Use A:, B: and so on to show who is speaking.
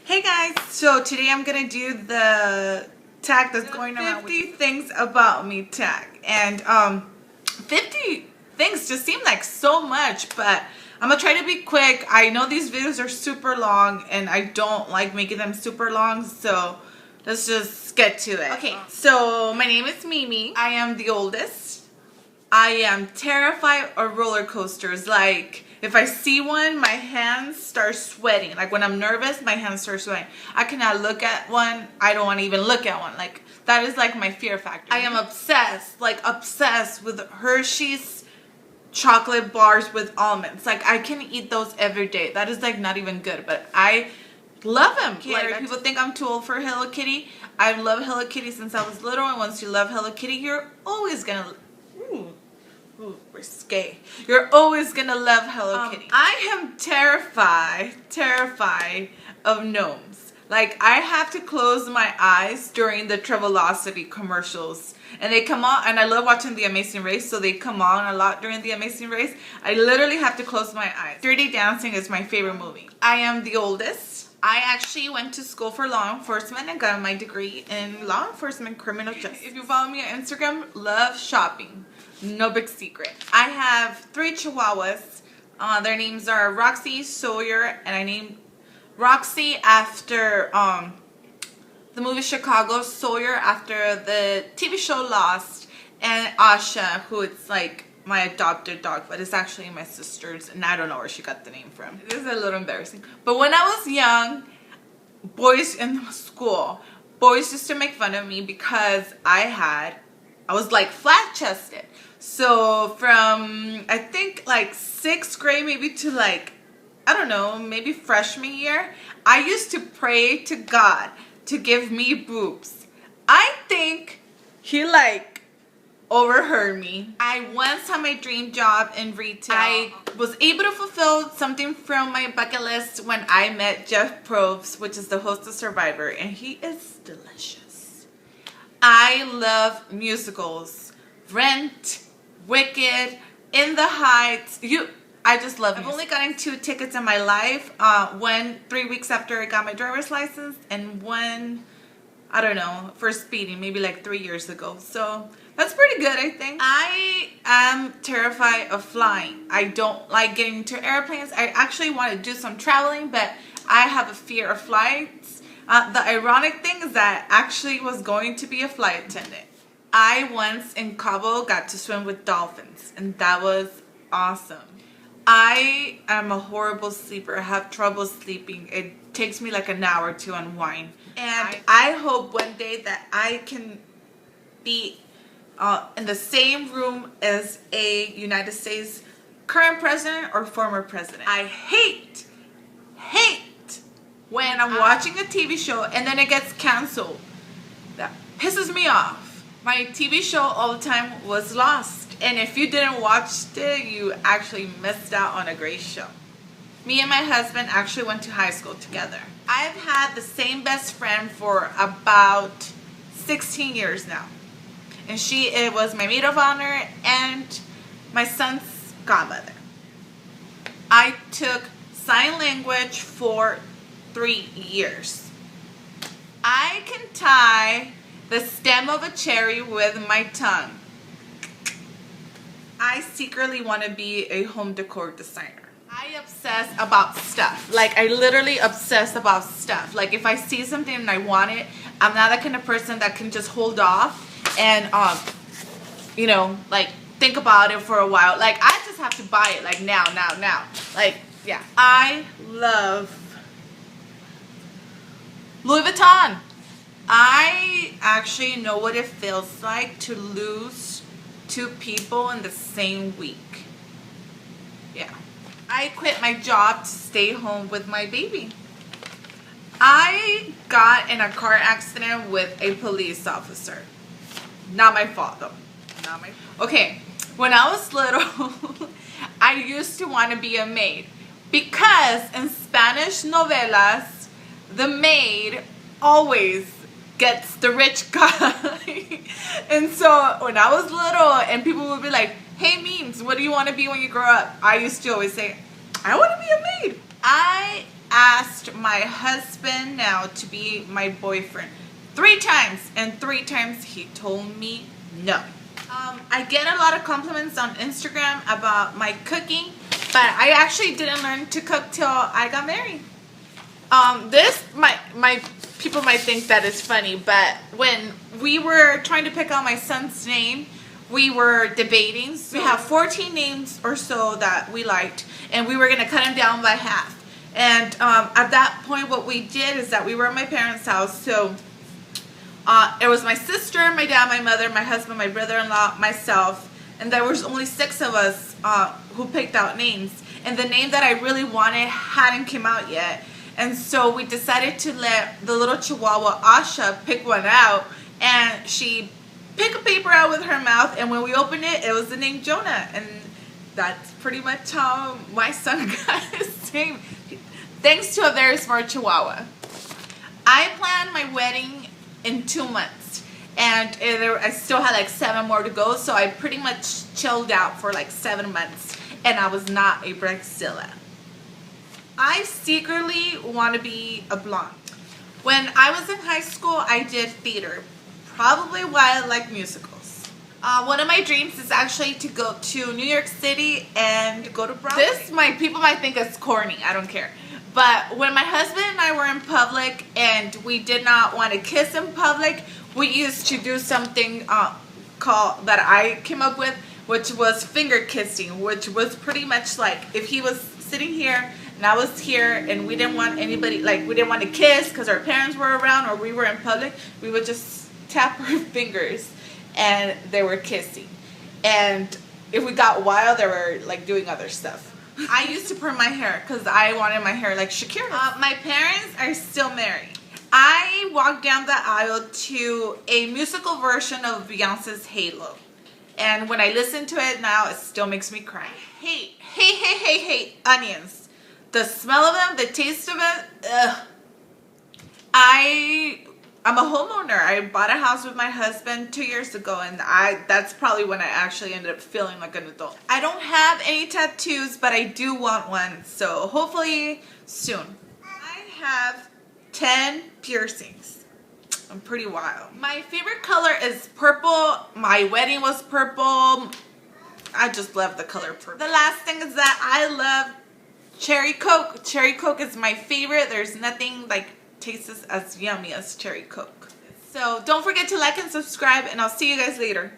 A: Hey guys, so today I'm gonna do the tag that's going around 50 things about me tag. And 50 things just seem like so much, but I'm gonna try to be quick. I know these videos are super long and I don't like making them super long, so let's just get to it. Okay, so my name is Mimi. I am the oldest. I am terrified of roller coasters. Like, if I see one, my hands start sweating. Like, when I'm nervous, my hands start sweating. I cannot look at one. I don't want to even look at one. Like, that is like my fear factor. I am obsessed with Hershey's chocolate bars with almonds. Like, I can eat those every day. That is like not even good, but I love them. Like, people think I'm too old for Hello Kitty. I've loved Hello Kitty since I was little, and once you love Hello Kitty, you're always gonna... Ooh, risque. You're always gonna love Hello Kitty. I am terrified of gnomes. Like, I have to close my eyes during the Travelocity commercials. And they come on, and I love watching The Amazing Race, so they come on a lot during The Amazing Race. I literally have to close my eyes. Dirty Dancing is my favorite movie. I am the oldest. I actually went to school for law enforcement and got my degree in law enforcement criminal justice. If you follow me on Instagram, love shopping. No big secret. I have 3 chihuahuas. Their names are Roxy, Sawyer, and I named Roxy after the movie Chicago, Sawyer after the TV show Lost, and Asha, who it's like my adopted dog, but it's actually my sister's, and I don't know where she got the name from. It is a little embarrassing. But when I was young, boys in school, boys used to make fun of me because I was like flat-chested. So from, I think, like 6th grade maybe to like, I don't know, maybe freshman year, I used to pray to God to give me boobs. I think he like overheard me. I once had my dream job in retail. I was able to fulfill something from my bucket list when I met Jeff Probst, which is the host of Survivor, and he is delicious. I love musicals. Rent, Wicked, In the Heights. I just love music. I've only gotten 2 tickets in my life. One 3 weeks after I got my driver's license, and one, I don't know, for speeding, maybe like 3 years ago. So that's pretty good, I think. I am terrified of flying. I don't like getting into airplanes. I actually want to do some traveling, but I have a fear of flights. The ironic thing is that I actually was going to be a flight attendant. I once in Cabo got to swim with dolphins, and that was awesome. I am a horrible sleeper. I have trouble sleeping. It takes me like an hour to unwind. And I hope one day that I can be in the same room as a United States current president or former president. I hate when I'm watching a TV show and then it gets canceled. That pisses me off. My TV show all the time was Lost. And if you didn't watch it, you actually missed out on a great show. Me and my husband actually went to high school together. I've had the same best friend for about 16 years now. And it was my maid of honor and my son's godmother. I took sign language for 3 years. I can tie the stem of a cherry with my tongue. I secretly want to be a home decor designer. I obsess about stuff. Like, I literally obsess about stuff. Like, if I see something and I want it, I'm not that kind of person that can just hold off and, you know, like, think about it for a while. Like, I just have to buy it, like, now. Like, yeah. I love Louis Vuitton. I actually know what it feels like to lose 2 people in the same week. Yeah. I quit my job to stay home with my baby. I got in a car accident with a police officer. Not my fault though. Not my fault. Okay, when I was little, I used to want to be a maid because in Spanish novelas, the maid always gets the rich guy. And so when I was little and people would be like, hey Memes, what do you want to be when you grow up? I used to always say, I want to be a maid. I asked my husband now to be my boyfriend 3 times, and 3 times he told me no. I get a lot of compliments on Instagram about my cooking, but I actually didn't learn to cook till I got married. My people might think that is funny, but when we were trying to pick out my son's name, we were debating. So we have 14 names or so that we liked, and we were going to cut them down by half. And at that point, what we did is that we were at my parents' house. So it was my sister, my dad, my mother, my husband, my brother-in-law, myself, and there was only 6 of us who picked out names. And the name that I really wanted hadn't come out yet. And so we decided to let the little Chihuahua Asha pick one out, and she picked a paper out with her mouth, and when we opened it, it was the name Jonah, and that's pretty much how my son got his name, thanks to a very smart Chihuahua. I planned my wedding in 2 months, and I still had like 7 more to go, so I pretty much chilled out for like 7 months, and I was not a bridezilla. I secretly want to be a blonde. When I was in high school, I did theater, probably why I like musicals. One of my dreams is actually to go to New York City and go to Broadway. People might think it's corny, I don't care. But when my husband and I were in public and we did not want to kiss in public, we used to do something that I came up with, which was finger kissing, which was pretty much like if he was sitting here and I was here and we didn't want anybody, like we didn't want to kiss because our parents were around or we were in public, we would just tap our fingers and they were kissing. And if we got wild, they were like doing other stuff. I used to perm my hair because I wanted my hair like Shakira. My parents are still married. I walked down the aisle to a musical version of Beyonce's Halo. And when I listen to it now, it still makes me cry. Hate onions. The smell of them, the taste of it, ugh. I'm a homeowner. I bought a house with my husband 2 years ago, and that's probably when I actually ended up feeling like an adult. I don't have any tattoos, but I do want one, so hopefully soon. I have 10 piercings. I'm pretty wild. My favorite color is purple. My wedding was purple. I just love the color purple. The last thing is that I love cherry Coke. Cherry Coke is my favorite. There's nothing like tastes as yummy as cherry Coke. So don't forget to like and subscribe, and I'll see you guys later.